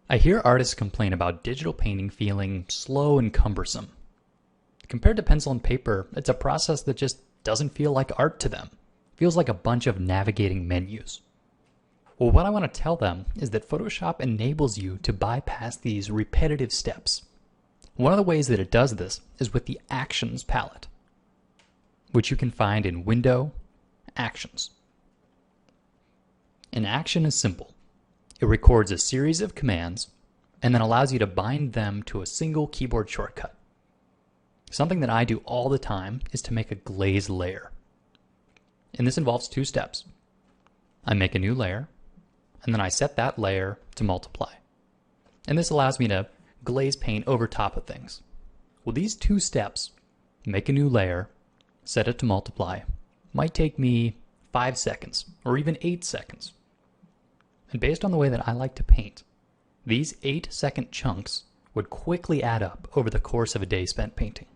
I hear artists complain about digital painting feeling slow and cumbersome. Compared to pencil and paper, it's a process that just doesn't feel like art to them. It feels like a bunch of navigating menus. Well, what I want to tell them is that Photoshop enables you to bypass these repetitive steps. One of the ways that it does this is with the Actions palette, which you can find in Window, Actions. An action is simple. It records a series of commands and then allows you to bind them to a single keyboard shortcut. Something that I do all the time is to make a glaze layer. And this involves two steps. I make a new layer, and then I set that layer to multiply. And this allows me to glaze paint over top of things. Well, these two steps, make a new layer, set it to multiply, might take me 5 seconds or even 8 seconds. And based on the way that I like to paint, these 8-second chunks would quickly add up over the course of a day spent painting.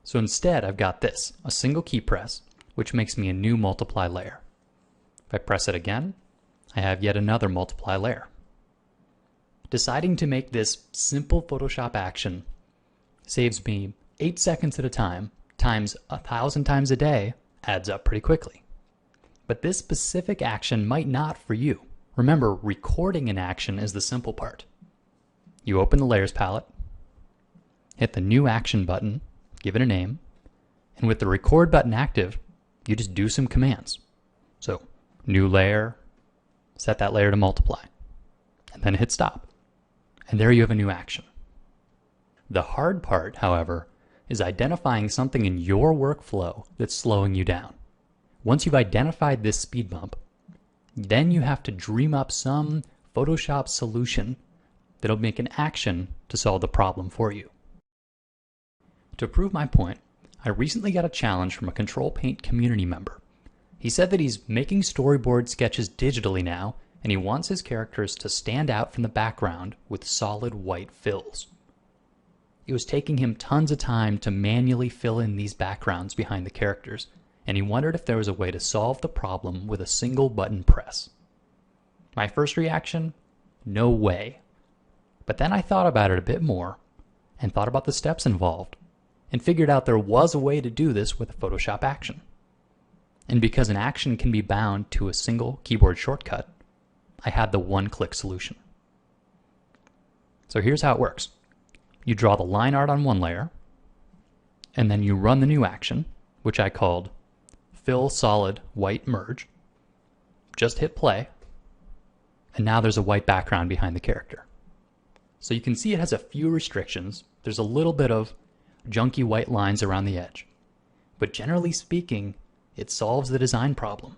So instead, I've got this, a single key press, which makes me a new multiply layer. If I press it again, I have yet another multiply layer. Deciding to make this simple Photoshop action saves me 8 seconds at a time, times 1,000 times a day, adds up pretty quickly. But this specific action might not for you. Remember, recording an action is the simple part. You open the Layers palette, hit the New Action button, give it a name, and with the Record button active, you just do some commands. So, New Layer, set that layer to multiply, and then hit Stop. And there you have a new action. The hard part, however, is identifying something in your workflow that's slowing you down. Once you've identified this speed bump, then you have to dream up some Photoshop solution that'll make an action to solve the problem for you. To prove my point, I recently got a challenge from a Control Paint community member. He said that he's making storyboard sketches digitally now, and he wants his characters to stand out from the background with solid white fills. It was taking him tons of time to manually fill in these backgrounds behind the characters, and he wondered if there was a way to solve the problem with a single button press. My first reaction? No way. But then I thought about it a bit more, and thought about the steps involved, and figured out there was a way to do this with a Photoshop action. And because an action can be bound to a single keyboard shortcut, I had the one-click solution. So here's how it works. You draw the line art on one layer, and then you run the new action, which I called Fill Solid White Merge. Just hit play, and now there's a white background behind the character. So you can see it has a few restrictions. There's a little bit of junky white lines around the edge. But generally speaking, it solves the design problem.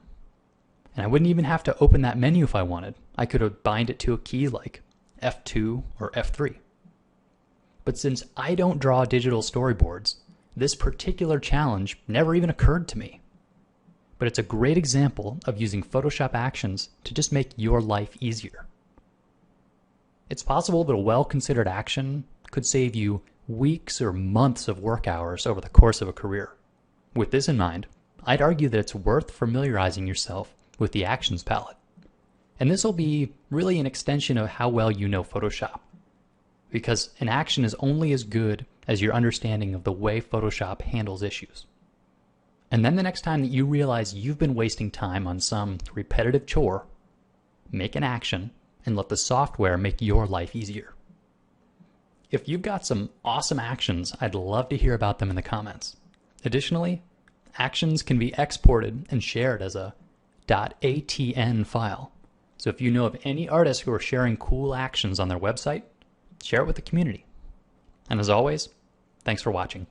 And I wouldn't even have to open that menu if I wanted. I could have bind it to a key like F2 or F3. But since I don't draw digital storyboards, this particular challenge never even occurred to me. But it's a great example of using Photoshop actions to just make your life easier. It's possible that a well-considered action could save you weeks or months of work hours over the course of a career. With this in mind, I'd argue that it's worth familiarizing yourself with the Actions palette. And this will be really an extension of how well you know Photoshop, because an action is only as good as your understanding of the way Photoshop handles issues. And then the next time that you realize you've been wasting time on some repetitive chore, make an action and let the software make your life easier. If you've got some awesome actions, I'd love to hear about them in the comments. Additionally, actions can be exported and shared as a .atn file. So if you know of any artists who are sharing cool actions on their website, share it with the community. And as always, thanks for watching.